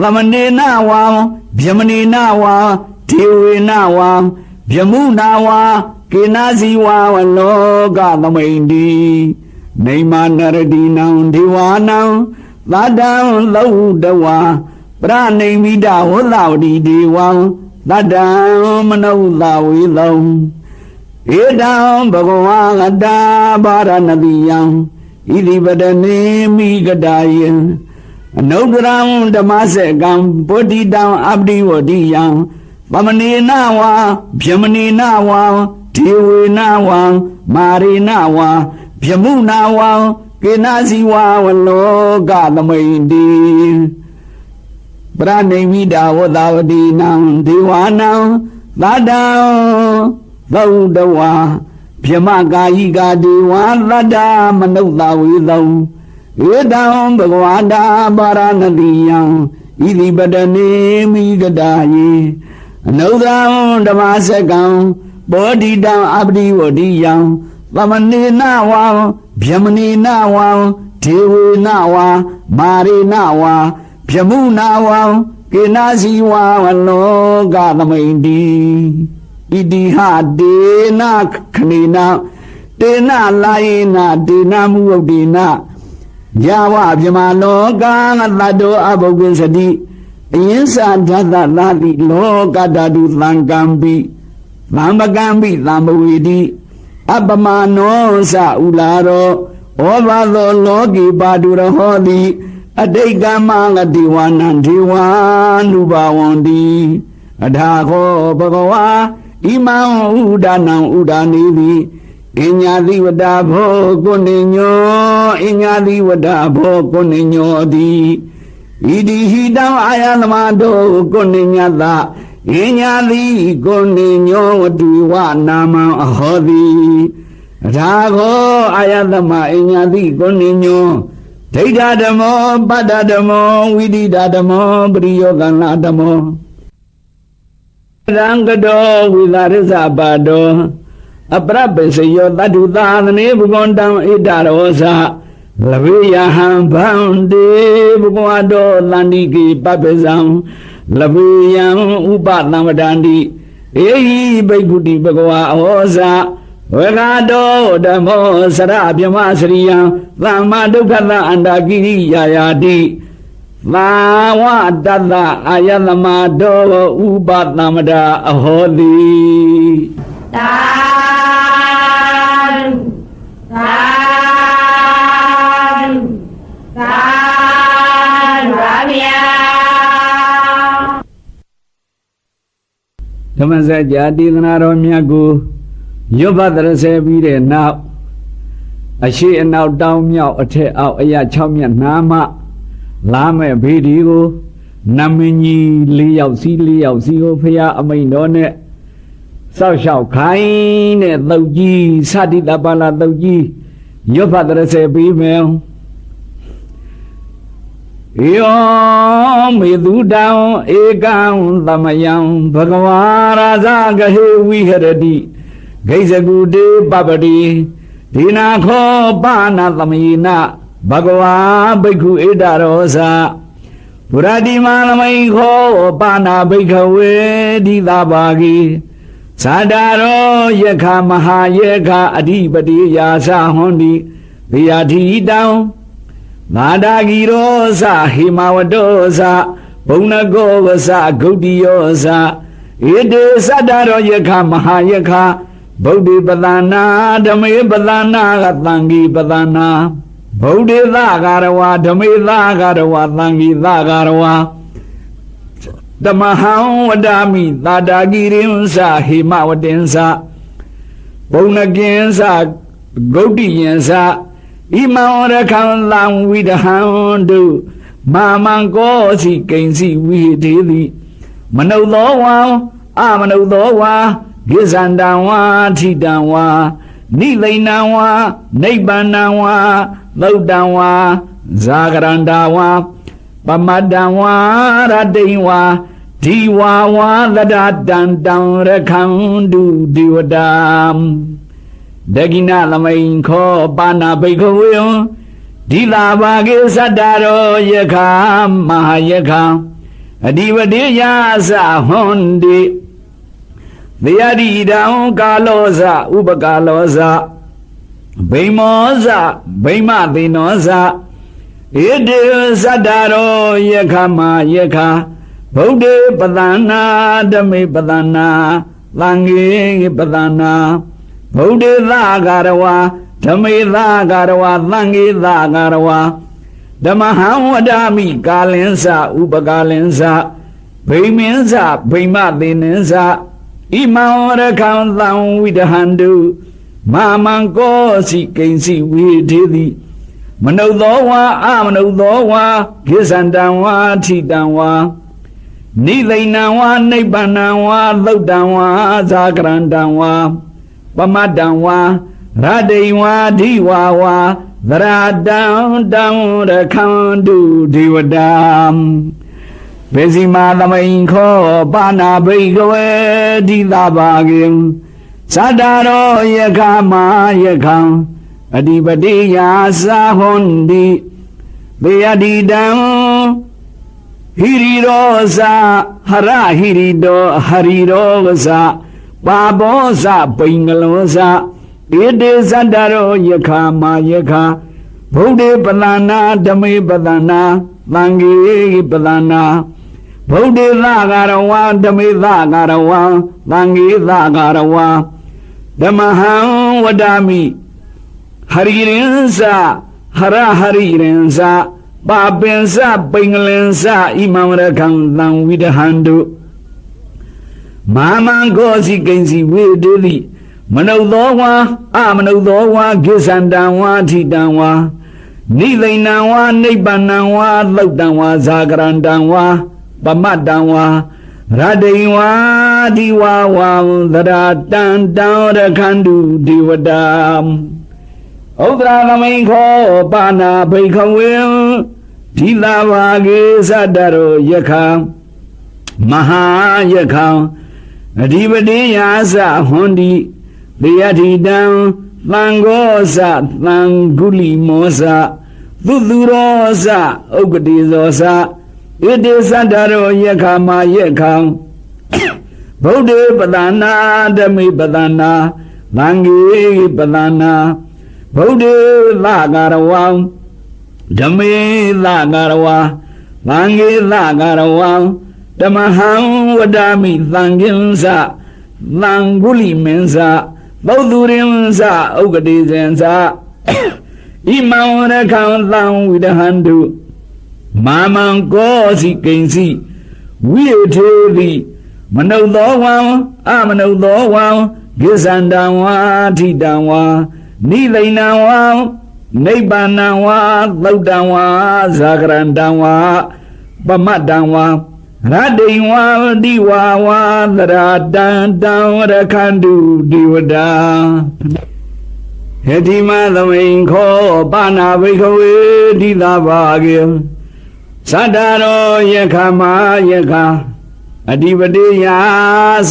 သမနေနဝါဗျမနေနဝါဒေဝေနဝါဗျမုနာဝါကေနာစီဝါဝလောကသမိန်တိနေမနရတိနံဒေဝနံသတ္တံသုတ္တဝါပရဏိမိတဝသဝတိဒေဝံသတ္တံမနုဿာဝေသုံဧတံဘဂဝါအတ္တဘာရဏတိယံဣတိပတနေမိဂဒါယံအနုတ္တရံဓမ္မစကံဗုဒ္ဓိတံအပတိဝတိယံ Pamanina wa, Piamanina wa, Tiwina wa, Marina wa, Piamuna wa, Kenazi wa, Loga the Maindi. Brane vida without the now, Diwana, Lada, Laudawa, Piamaga, Iga, Diwa, Lada, Manola, Willow, Edam, Bagwada, Baranadia, Idi Badane, Migadaye, No down, the Masagam, Body down, Abdi, Wadi young, Lamanina wow, Piamanina wow, Tiwina wa, Marina wa. Piamuna wa, Kenazi wa, Loga the Maindi. Idi ha dena kanina, dena laina, dena muodina. Jawa Piamaloga, Lado Aboginsadi, Insa Dada Ladi, Loga Dadu Langambi, Lambagambi, Lambawidi, Abamano sa Ularo, Ovalo Logi Badura Hodi. Adegama diwana diwan ubawandi adhago bhagawa imam udana udanivi inyadi wada bho wada bho di idi hidam ayalamado kuninyada inyadi kuninyo diwa nama ahodi adhago ayalama inyadi kuninyo Data demo, Bada demo, Vidi demo, Briyogana demo. Rangado with Arizabado, a Brabesayo, Latuda, the neighbor gone down Idarosa, Lavia Ham Pound, Buguado, Landiki, Papazam, Lavia Upa Namadandi, Baguti Bagua Osa. Vegado damo sarabya masriya lama dukala andagiri yayadi lawa dada ayalama do ubat namada ahodi Tadu Tadu Tadu Tamasa jadi naro miagu Yobadra se bide now. A she and now down meow a te out a ya chomia nama. Lame video. Namini li out see opia a main on it. So shall kind at Logi, Sadi la bala Logi. Yobadra se female. Yo me do down a gown, Lamayam, Bagawara Zaga, here we had a deed. Gaizagude Babadi, Dina Ko Bana Lamina, Bagawa Beku Idarosa, Puradi Malamai Ko Bana Bekawe Di Labagi, Sadaro Yeka Maha Yeka Adibadi Yasa Hondi, Viati down, Nadagirosa, Himawadosa, Bonagosa, Godiosa, Ide Sadaro Yeka Maha Yeka. Bodhi Badana, Dame Badana, Gatlangi Badana, Bodhi Lagarawa, Dame Lagarawa, Langi Lagarawa, Damaha Wadami, Ladagirinsa, Himawadensa, Bonagensa, Godiensa, Imaurakan Lang with a hound, Mamangosi, Gainsi, we daily, Manolowa, Amanowa. Gizandawa, Tidawa, Nilenawa, Nebanawa, Lodawa, Zagarandawa, Bamadawa, Radewa, Tiwawa, Ladadan, down the Kandu, Diwadam. Degina Lamain ko, Bana Beko, Dilava Gizadaro, Yaka, Mahayaka, Adivadia, Hondi. Viadi down Galoza, Ubagaloza, Bemoza, Bema Dinoza, Ede Zadaro, Yakama, Yaka, Bode Badana, Dame Badana, Langi Badana, Bode Lagarawa, Dame Lagarawa, Langi Lagarawa, Damahawadami, Galenza, Ubagalenza, ဗိမင်းစဗိမသေနင်းစဣမံရခံသံဝိဒဟန္တုမာမံကောစီကိဉ္စီဝိထေတိမနုဿောဝါအမနုဿောဝါကိစ္ဆန္တံဝါထိတံဝါနိသိဏံဝါနိဗ္ဗာနံဝါသုတ်တံဝါဇာကရန္တံဝါပမတ္တံဝါရတ္တိဝါဓိဝါဝါသရတံတံရခန္တုဒေဝတာဘေစီမာသမိန်ခောပါဏာဘိကဝေတိသဘာဂေသတ္တရောယခမာယခံအဓိပတိယာသာဟွန်တိဘေယတိတံဟိရိရောဇာဟရဟိရိတောဟရိရောဇာပါဘောဇပိင်္ဂလောဇာဧတေသတ္တရောယခမာယခဗုဒ္ဓေပလနာဓမေပလနာသံဃေပလနာဗုဒ္ဓေသဂရဝါဓမေသဂရဝါသံဃေသဂရဝါဓမ္မဟံဝဒာမိဟရိရင်္စဟရဟရိရင်္စပါပင်္စပိင်္ဂလင်္စဣမံရခံသံဝိဒဟန္တုမာမံကောစီကိဉ္စီဝေတေတိမနုဿောဝါအမနုဿောဝါကိစ္ဆန္တံဝါထိတံဝါနိသိဏံဝါနိဗ္ဗာနံဝါသုတ်တံဝါဇာကရန္တံဝါပမတ္တံဝါရတ္တိဝါဒီဝါဝါသရတံတံရခန္တုဒေဝတာဥဒရာသမိန်ခောပါဏာဘိခဝေဒီလာဘာဂေသတ္တရောယခမဟာယခအဓိပတိယာသဟွန်တိတေယတိတံသံဃောသသံဂုလိမောသသုသူရောသဥက္ကတိဇောသဣတိသတ္တရောယခမာယခဗုဒ္ဓေပဒနာဓမေပဒနာသံဃေပဒနာဗုဒ္ဓေသဂရဝံဓမေသဂရဝါသံဃေသဂရဝံဓမ္မဟံဝဒာမိသံဃင်္စသံဂုလိမင်း္စသုသူရင်္စဥက္ကတိဇင်္စဣမံရခံသံဝိဒဟန္တုမာမံကောစီကိဉ္စီဝိထေတိမနုဿောဝံအမနုဿောဝံကိစ္ဆန္တံဝါထိတံဝါနိသိဏံဝါနိဗ္ဗာနံဝါသုတ်တံဝါဇာကရန္တံဝါပမတ္တံဝါရတ္တိဝါဒီဝါဝါသရတံတံရခန္တုဒေဝတာဟတိမသမိန်ခောပါဏာဘိခဝေတိသဘာဂေသတ္တရောယခမာယခအဓိပတိယာ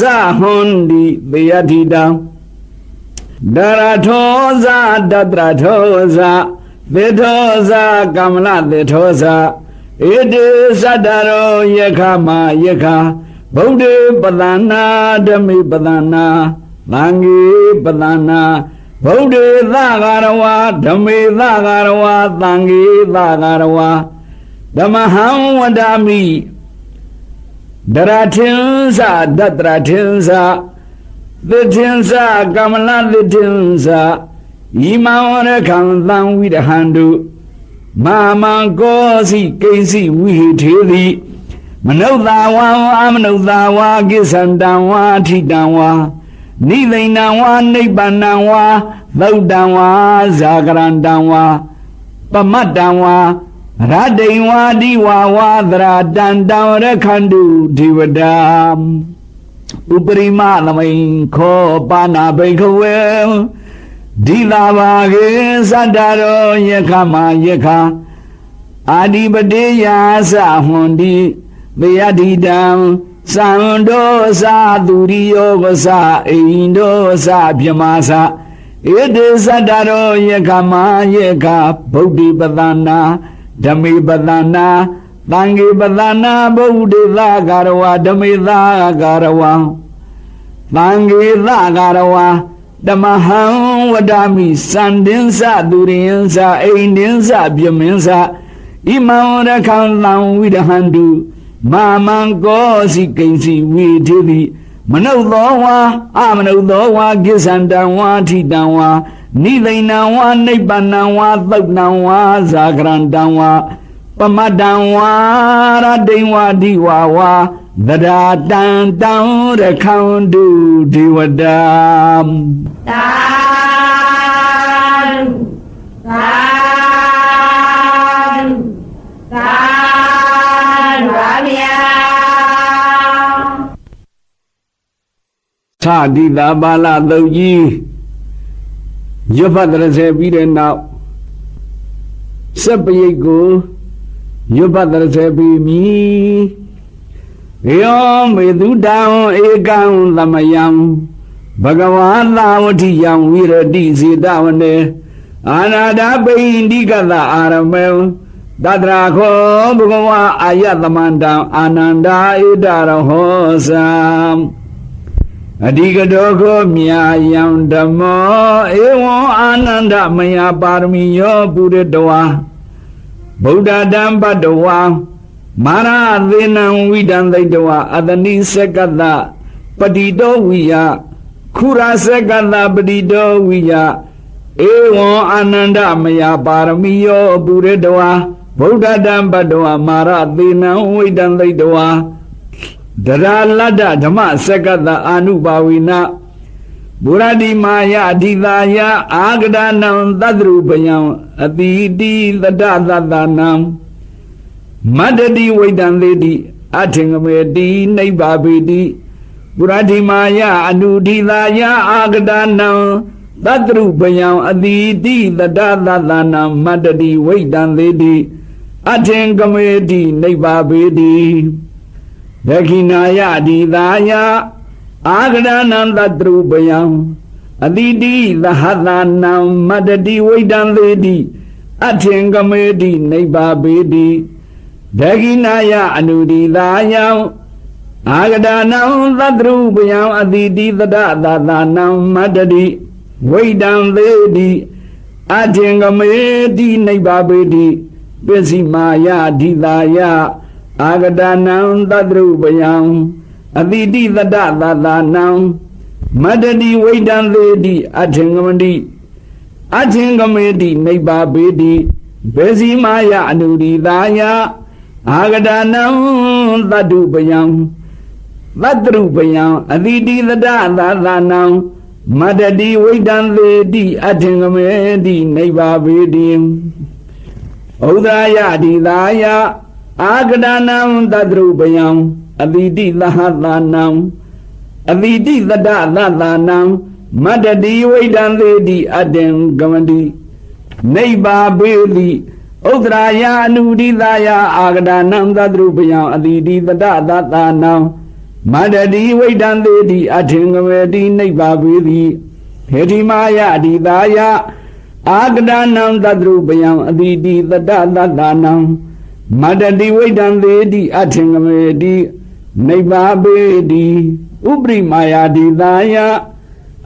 သဟွန်တိဘေယတိတံဒရထောဇာတတရထောဇာသေထောဇာကမလသေထောဇာဧတေသတ္တရောယခမာယခဗုဒ္ဓေပဒနာဓမေပဒနာသံဃေပဒနာဗုဒ္ဓေသဂရဝါဓမေသဂရဝါသံဃေသဂရဝါဓမ္မဟံဝဒာမိဒရထင်္စဒတရထင်္စသစ်ထင်္စကမလသစ်ထင်္စဣမံရခံသံဝိဒဟန္တုမာမံကောစီကိဉ္စီဝိထေတိမနုဿာဝါအမနုဿာဝါကိစ္ဆန္တံဝါထိတံဝါနိသိဏံဝါနိဗ္ဗာနံဝါသုတ်တံဝါဇာကရန္တံဝါပမတ္တံဝါရတ္တိဝါဒီဝါဝါသရတံတံရခန္တုဒေဝတာဥပရိမသမိန်ခောပါဏာဘိခဝေဒီလာဘာဂေသတ္တရောယခမာယခအာဓိပတိယာသဟွန်တိဘေယတိတံသံဒောသသူရိယောကသအိန္ဒောသပြမသဧတေသတ္တရောယခမာယခဗုဒ္ဓိပဒနာဓမေပဒနာသံဃေပဒနာဗုဒ္ဓေသဂရဝါဓမေသဂရဝါသံဃေသဂရဝါဓမ္မဟံဝဒာမိစန္ဒင်းစသူရင်္စအိန္ဒင်းစပြမင်းစဣမံရခံသံဝိဒဟန္တုမာမံကောစီကိဉ္စီဝိထေတိမနုဿောဝါအမနုဿောဝါကိစ္ဆန္တံဝါထိတံဝါနိသိဏံဝါနိဗ္ဗာနံဝါသုတ်တံဝါဇာကရန္တံဝါပမတ္တံဝါရတ္တိဝါဒီဝါဝါ သဒ္ဒါတံတောင်းရခေါင်တုဒေဝတာ သာဓုသာဓုသာဓုပါဗျာ သာတိတာပါဠသုတ်ကြီးရွတ်ဖတ်30ပြီးတဲ့နောက်စက်ပရိတ်ကိုရွတ်ဖတ်30ပြီးမီယောမေတုတံဧကံသမယံဘဂဝါသာဝတိယံဝိရတိစေတဝနေအာနာဒပိန္ဒီကတအာရမေတတရာခောဘဂဝါအာယသမန္တံအာနန္ဒာဣဒရဟောသံအဓိကတောကိုမြာယံဓမ္မောဧဝံအာနန္ဒမယပါရမီယောပုရိတဝါဗုဒ္ဓတံပတ္တဝါမာရသေနံဝိဒံသိတဝါအတနိစကတပတိတောဝိယခုရစကတပတိတောဝိယဧဝံအာနန္ဒမယပါရမီယောပုရိတဝါဗုဒ္ဓတံပတ္တဝါမာရသေနံဝိဒံသိတဝါဒရာလတ္တဓမ္မစကတအာနုဘာဝိနဗုရတိမာယအဓိတာယအာဂဒနံသတ္တရုပယံအတိတိသတ္တသတ္တနံမတ္တတိဝိတံသေတိအထင်္ဂမေတိနိဗ္ဗာပိတိဗုရတိမာယအနုဓိတာယအာဂဒနံသတ္တရုပယံအတိတိသတ္တသတ္တနံမတ္တတိဝိတံသေတိအထင်္ဂမေတိနိဗ္ဗာပိတိဒခိနာယဒီသာယအာဂဒနံသတ္တရုပယံအတိတိသဟသနံမတ္တတိဝိတံသေတိအထင်္ဂမေတိနိဗ္ဗာပိတိဒခိနာယအနုဒီသာယံအာဂဒနံသတ္တရုပယံအတိတိသဒ္ဒသသနံမတ္တတိဝိတံသေတိအထင်္ဂမေတိနိဗ္ဗာပိတိပစ္စည်းမာယဒီသာယအာဂဒနံသတ္တရုပယံအတိတိသတ္တသသနံမတ္တတိဝိတံသေတိအထင်္ဂမတိအထင်္ဂမေတိနိဗ္ဗာပေတိဘေစီမာယအနုရိသာယအာဂဒနံသတ္တုပယံသတ္တရုပယံအတိတိသတ္တသသနံမတ္တတိဝိတံသေတိအထင်္ဂမေတိနိဗ္ဗာပေတိဩဒရာယဒီသာယအာဂဒနံသတ္တရုပယံအတိတိသဟသနံအတိတိသတ္တသသနံမတ္တတိဝိတံသေတိအတ္တံဂမတိနိဗ္ဗာပေတိဥဒရာယအနုဒိသာယအာဂဒနံသတ္တရုပယံအတိတိသတ္တသသနံမတ္တတိဝိတံသေတိအတ္တံဂမတိနိဗ္ဗာပေတိဟေတိမာယအဒီသာယအာဂဒနံသတ္တရုပယံအတိတိသတ္တသသနံမတ္တတိဝိတံသေတိအထင်္ဂမေတိနိဗ္ဗာပေတိဥပရိမာယာတိသာယ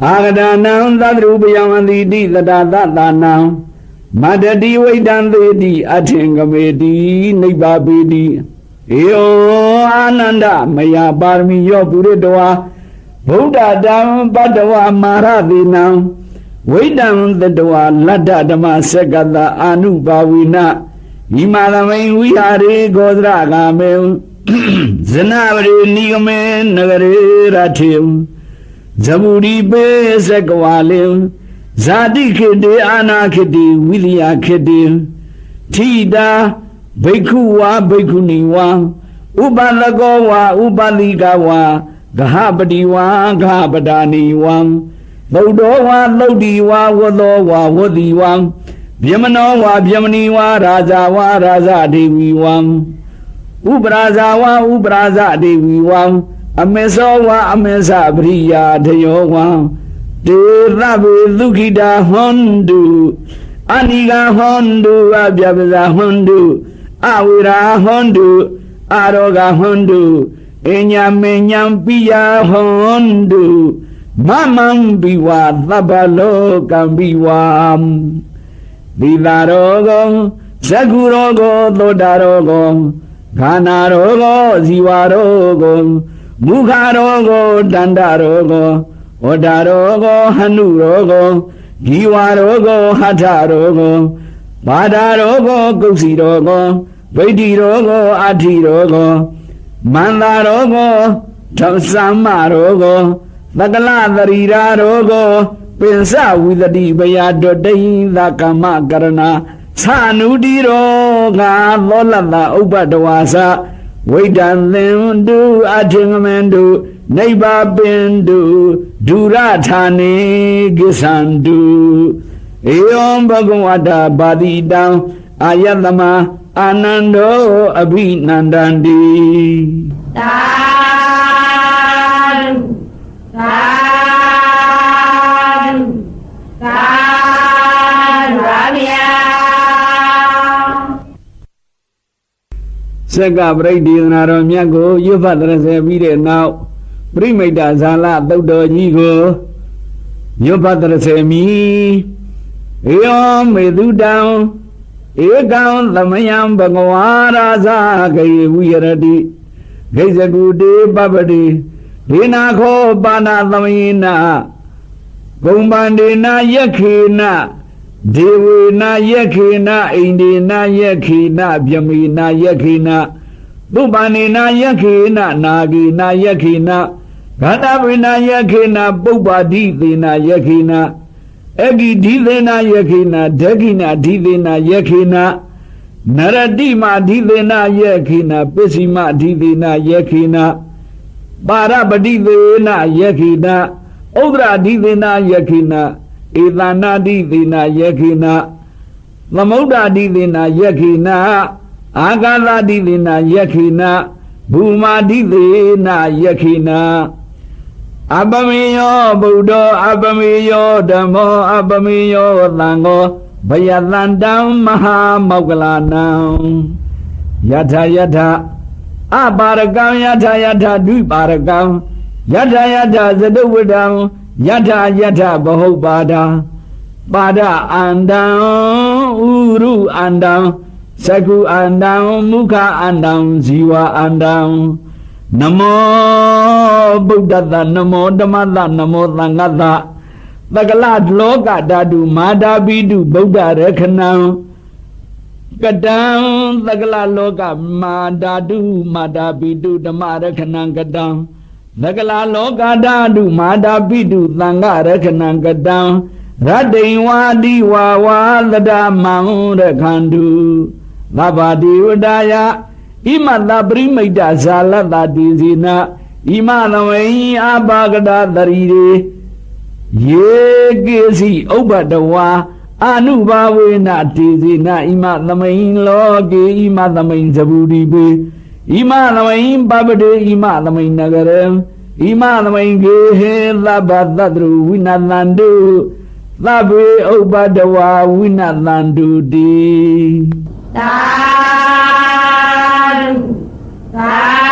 အာဂဒနံသတ္တရုပယံအတိတိသတ္တသသနံမတ္တတိဝိတံသေတိအထင်္ဂမေတိနိဗ္ဗာပေတိဧယောအာနန္ဒမယပါရမီယောပုရိတဝါဗုဒ္ဓတံပတ္တဝါမာရသေနံဝိတံသတ္တဝါလတ္တဓမ္မစကတအာနုဘာဝိနဣမာသမိန်ဝိဟာရေဂောဒရဂာမေဇနဝရေနိဂမေနဂရေရထေဇဗုရိပေစကဝါလေဇာတိခေတေအာနာခေတေဝိလျာခေတေထိတာဘိက္ခုဝါဘိက္ခုနီဝါဥပလကောဝါဥပလိကဝါဂဟပတိဝါဂဟပဒာနီဝံသုဒ္ဓောဝါသုဒ္ဓီဝါဝသောဝါဝတိဝံဗျမနောဝါဗျမနီဝါရာဇာဝါရာဇဒေဝီဝံဥပရာဇာဝါဥပရာဇဒေဝီဝံအမေသောဝါအမေသပရိယာတယောဝံတေသဗေသုခိတာဟွန်တုအနိဂဟွန်တုအပြပဇာဟွန်တုအဝိရာဟွန်တုအာရောဂဟွန်တုအညာမေညာပိယဟွန်တုမမံဘိဝသဗ္ဗလောကံဘိဝံသီလာရောဂောဇဂုရောဂောသောတာရောဂောခန္ဓာရောဂောဇီဝရောဂောမုခရောဂောတန္တရောဂောဝတ္တရောဂောဟနုရောဂောဇီဝရောဂောဟထရောဂောဘာဒရောဂောကုက္စီရောဂောဗိဒ္ဓိရောဂောအဋ္ဌိရောဂော မန္တာရောကိုထောသမရောကိုသကလသရီရာရောကိုပင်စဝိသတိဘယဒွတိသကမ္မကရဏသာနုတိရောဂါသောလတ္တဥပ္ပတဝါစဝိတံသင်တုအထင်္ဂမန္တုနိဗ္ဗာပင်တုဒုရထာနေကိသန္တုဧယံဘဂဝတဘာတိတံအာယတမအာနန္ဒောအဘိနန္ဒန္တိ သာဓုသာဓုသာဓုပါဗျာ စက္ကပရိဒေသနာတော်မြတ်ကိုရွတ်ဖတ်30ပြီးတဲ့နောက်ပရိမိတ္တဇာလသုတ်တော်ကြီးကိုရွတ်ဖတ်30မိဧယောမေတုတံဧကံသမယံဘဂဝါရာဇာဂေဝိရတိဂိဇကုတေပပတိဒေနာခောပါဏသမယေနဂုံပန္ဒေနယခေနဒေဝေနယခေနအိန္ဒေနယခေနဗျမေနယခေနသုပန္ဒေနယခေနနာဂေနယခေနဂန္ဓဝေနယခေနပုပ္ပါတိသေနယခေနအဂိဓိသေနယခေနဒဂိနဓိသေနယခေနနရတိမဓိသေနယခေနပစ္စည်းမဓိသေနယခေနပါရပတိသေနယခေနဥဒ္ဒရာဓိသေနယခေနဧသနာဓိသေနယခေနသမုဒ္ဒဓိသေနယခေနအာဂါသဓိသေနယခေနဘူမာဓိသေနယခေနအပမေယောဗုဒ္ဓအပမေယောဓမ္မောအပမေယောသံဃောဘယတန္တံမဟာမောက္ကလနံယထာယထာအပါရကံယထာယထာဒွိပါရကံယထာယထာသတုဝတံယထာယထာဘဟုပါဒံပါဒအန္တံဥရုအန္တံသကုအန္တံမုခအန္တံဇီဝအန္တံနမောဗုဒ္ဓတနမောဓမ္မတနမောသံဃတသကလလောကဓာတုမာတာပိတုဗုဒ္ဓရခဏံကတံသကလလောကမာတာတုမာတာပိတုဓမ္မရခဏံကတံသကလလောကဓာတုမာတာပိတုသံဃရခဏံကတံရတ္တိဝါတိဝါဝါသဒမံရခန္တုသဗ္ဗတိဝဒာယဣမတပရိမိတ္တဇာလတ္တတိစီနာဣမသဝေအာဘာဂဒသရီရေယေကိစီဥပ္ပတဝါအနုဘာဝေနတိစီနာဣမသမိန်လောကေဣမသမိန်ဇဗုတိပေဣမသမိန်ပပတေဣမသမိန်နဂရံဣမသမိန်ကေဟေသဗ္ဗသတ္တရဝိနသန္တုသဗ္ဗေဥပ္ပတဝါဝိနသန္တုတိ သာဓုသာ